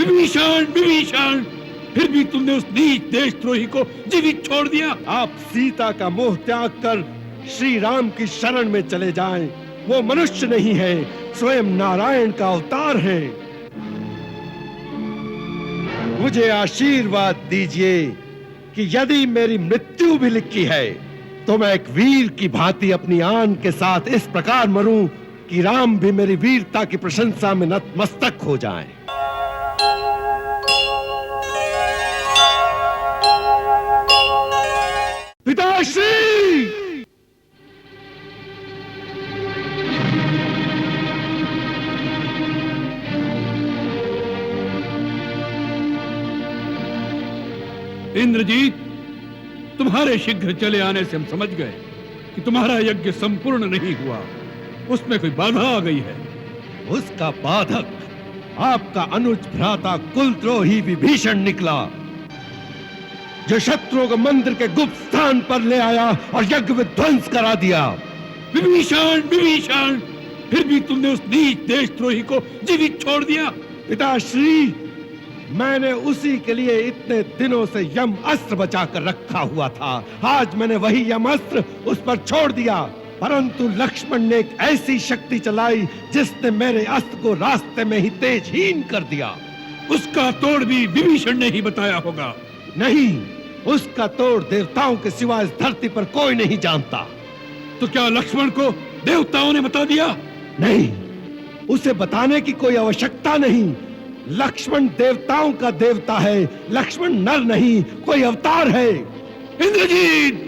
विभीषण, विभीषण, फिर भी तुमने उस नीच देशद्रोही को जीवित छोड़ दिया। आप सीता का मोह त्याग कर श्री राम की शरण में चले जाएं। वो मनुष्य नहीं है, स्वयं नारायण का अवतार है। मुझे आशीर्वाद दीजिए कि यदि मेरी मृत्यु भी लिखी है तो मैं एक वीर की भांति अपनी आन के साथ इस प्रकार मरूं कि राम भी मेरी वीरता की प्रशंसा में नतमस्तक हो जाएं। पिताश्री! इंद्रजीत, तुम्हारे शीघ्र चले आने से हम समझ गए कि तुम्हारा यज्ञ संपूर्ण नहीं हुआ, उसमें कोई बाधा आ गई है। उसका बाधक आपका अनुज भ्राता कुलद्रोही विभीषण निकला, जो शत्रुओं को मंदिर के गुप्त स्थान पर ले आया और यज्ञ विध्वंस करा दिया। विभीषण, विभीषण, फिर भी तुमने उस नीच देशद्रोही को जीवित छोड़ दिया। पिताश्री, मैंने उसी के लिए इतने दिनों से यम अस्त्र बचाकर रखा हुआ था। आज मैंने वही यम अस्त्र उस पर छोड़ दिया, परंतु लक्ष्मण ने एक ऐसी शक्ति चलाई जिसने मेरे अस्त्र को रास्ते में ही तेजहीन कर दिया। उसका तोड़ भी विभीषण ने ही बताया होगा। नहीं, उसका तोड़ देवताओं के सिवा इस धरती पर कोई नहीं जानता। तो क्या लक्ष्मण को देवताओं ने बता दिया? नहीं, उसे बताने की कोई आवश्यकता नहीं। लक्ष्मण देवताओं का देवता है, लक्ष्मण नर नहीं, कोई अवतार है। इंद्रजीत!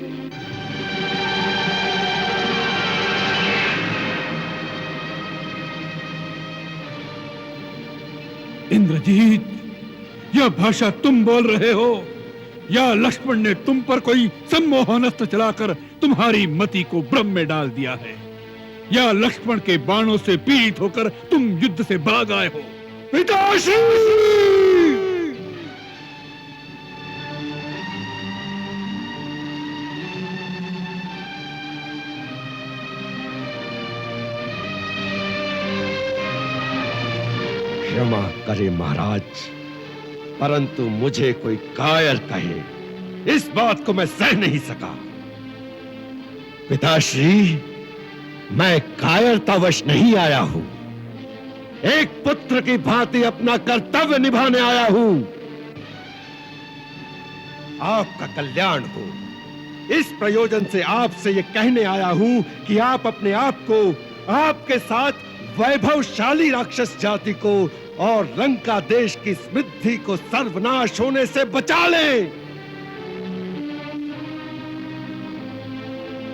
इंद्रजीत, यह भाषा तुम बोल रहे हो या लक्ष्मण ने तुम पर कोई सम्मोहन अस्त्र चलाकर तुम्हारी मति को भ्रम में डाल दिया है, या लक्ष्मण के बाणों से पीड़ित होकर तुम युद्ध से भाग आए हो? पिताश्री! क्षमा करे महाराज, परंतु मुझे कोई कायर कहे, इस बात को मैं सह नहीं सका। पिताश्री, मैं कायरतावश नहीं आया हूं, एक पुत्र की भांति अपना कर्तव्य निभाने आया हूं। आपका कल्याण हो, इस प्रयोजन से आपसे यह कहने आया हूं कि आप अपने आप को, आपके साथ वैभवशाली राक्षस जाति को और लंका देश की समृद्धि को सर्वनाश होने से बचा लें।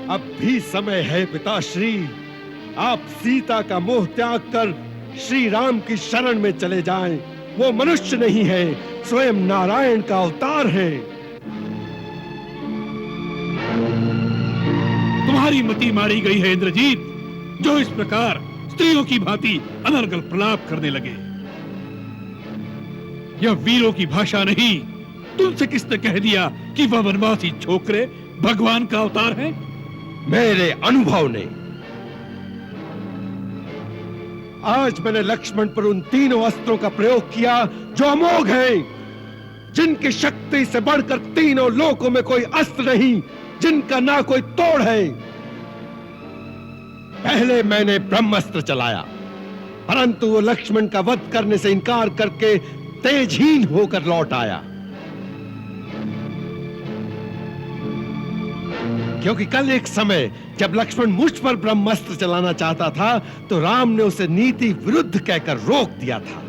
अब भी समय है पिताश्री, आप सीता का मोह त्याग कर श्री राम की शरण में चले जाएं। वो मनुष्य नहीं है, स्वयं नारायण का अवतार है। तुम्हारी मति मारी गई है इंद्रजीत, जो इस प्रकार स्त्रियों की भांति अनर्गल प्रलाप करने लगे। यह वीरों की भाषा नहीं। तुमसे किसने कह दिया कि वह वनवासी छोकरे भगवान का अवतार है? मेरे अनुभव ने। आज मैंने लक्ष्मण पर उन तीनों अस्त्रों का प्रयोग किया जो अमोघ हैं, जिनकी शक्ति से बढ़कर तीनों लोकों में कोई अस्त्र नहीं, जिनका ना कोई तोड़ है। पहले मैंने ब्रह्मास्त्र चलाया, परंतु वो लक्ष्मण का वध करने से इनकार करके तेजहीन होकर लौट आया। क्योंकि कल एक समय जब लक्ष्मण मुझ पर ब्रह्मास्त्र चलाना चाहता था तो राम ने उसे नीति विरुद्ध कहकर रोक दिया था।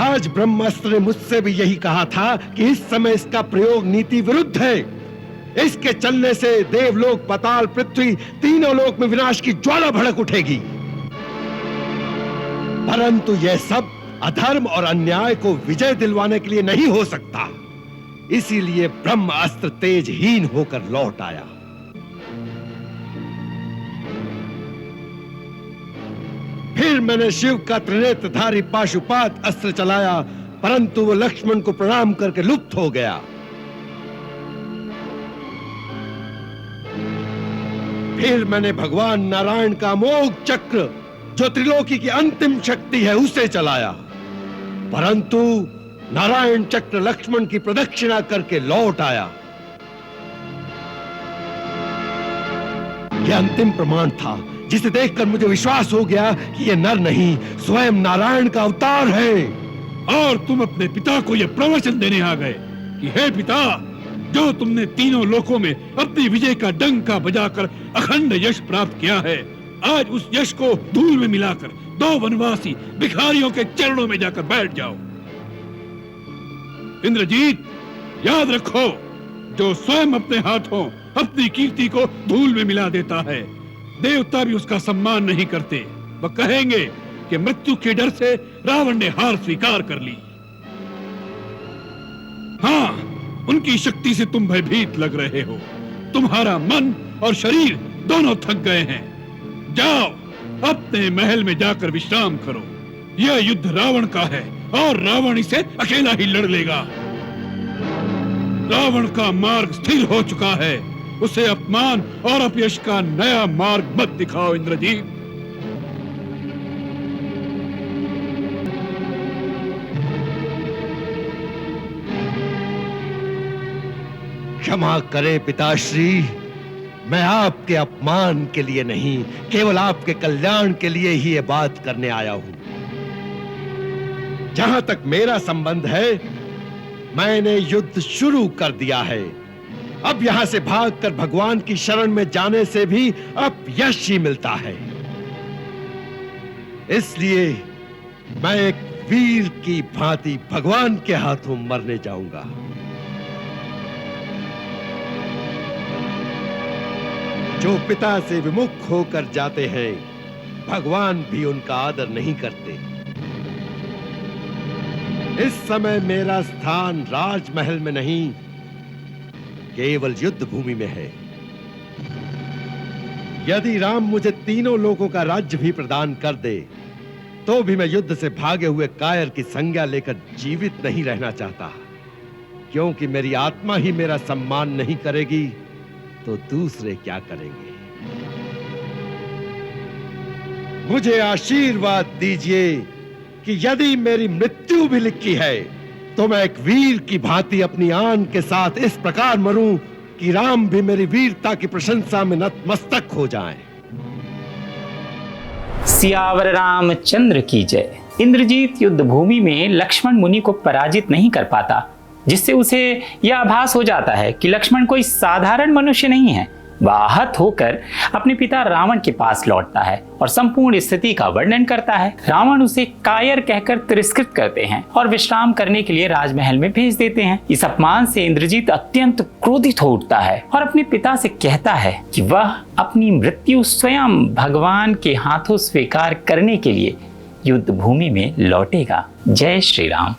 आज ब्रह्मास्त्र ने मुझसे भी यही कहा था कि इस समय इसका प्रयोग नीति विरुद्ध है। इसके चलने से देवलोक, पाताल, पृथ्वी, तीनों लोक में विनाश की ज्वाला भड़क उठेगी। परंतु यह सब अधर्म और अन्याय को विजय दिलवाने के लिए नहीं हो सकता। इसीलिए ब्रह्मास्त्र तेजहीन होकर लौट आया। फिर मैंने शिव का त्रिनेत्रधारी पाशुपात अस्त्र चलाया, परंतु वो लक्ष्मण को प्रणाम करके लुप्त हो गया। फिर मैंने भगवान नारायण का अमोघ चक्र जो त्रिलोकी की अंतिम शक्ति है उसे चलाया, परंतु नारायण चक्र लक्ष्मण की प्रदक्षिणा करके लौट आया। यह अंतिम प्रमाण था जिसे देखकर मुझे विश्वास हो गया कि यह नर नहीं स्वयं नारायण का अवतार है। और तुम अपने पिता को यह प्रवचन देने आ गए कि हे पिता, जो तुमने तीनों लोकों में अपनी विजय का डंका बजाकर अखंड यश प्राप्त किया है, आज उस यश को धूल में मिलाकर 2 वनवासी भिखारियों के चरणों में जाकर बैठ जाओ। इंद्रजीत, याद रखो, जो स्वयं अपने हाथों अपनी कीर्ति को धूल में मिला देता है, देवता भी उसका सम्मान नहीं करते। वह कहेंगे कि मृत्यु के डर से रावण ने हार स्वीकार कर ली। हाँ, उनकी शक्ति से तुम भयभीत लग रहे हो। तुम्हारा मन और शरीर दोनों थक गए हैं। जाओ, अपने महल में जाकर विश्राम करो। यह युद्ध रावण का है और रावण इसे अकेला ही लड़ लेगा। रावण का मार्ग स्थिर हो चुका है, उसे अपमान और अपयश का नया मार्ग मत दिखाओ इंद्रजीत। क्षमा करें पिताश्री, मैं आपके अपमान के लिए नहीं, केवल आपके कल्याण के लिए ही ये बात करने आया हूं। जहां तक मेरा संबंध है, मैंने युद्ध शुरू कर दिया है। अब यहां से भागकर भगवान की शरण में जाने से भी अपयश ही मिलता है। इसलिए मैं एक वीर की भांति भगवान के हाथों मरने जाऊंगा। जो पिता से विमुख होकर जाते हैं, भगवान भी उनका आदर नहीं करते। इस समय मेरा स्थान राजमहल में नहीं, केवल युद्ध भूमि में है। यदि राम मुझे तीनों लोगों का राज्य भी प्रदान कर दे, तो भी मैं युद्ध से भागे हुए कायर की संज्ञा लेकर जीवित नहीं रहना चाहता, क्योंकि मेरी आत्मा ही मेरा सम्मान नहीं करेगी तो दूसरे क्या करेंगे। मुझे आशीर्वाद दीजिए कि यदि मेरी मृत्यु भी लिखी है, तो मैं एक वीर की भांति अपनी आन के साथ इस प्रकार मरूं कि राम भी मेरी वीरता की प्रशंसा में नतमस्तक हो जाएं। सियावर रामचंद्र की जय। इंद्रजीत युद्ध भूमि में लक्ष्मण मुनि को पराजित नहीं कर पाता, जिससे उसे यह आभास हो जाता है कि लक्ष्मण कोई साधारण मनुष्य नहीं है। वह आहत होकर अपने पिता रावण के पास लौटता है और संपूर्ण स्थिति का वर्णन करता है। रावण उसे कायर कहकर तिरस्कृत करते हैं और विश्राम करने के लिए राजमहल में भेज देते हैं। इस अपमान से इंद्रजीत अत्यंत क्रोधित हो उठता है और अपने पिता से कहता है कि वह अपनी मृत्यु स्वयं भगवान के हाथों स्वीकार करने के लिए युद्ध भूमि में लौटेगा। जय श्री राम।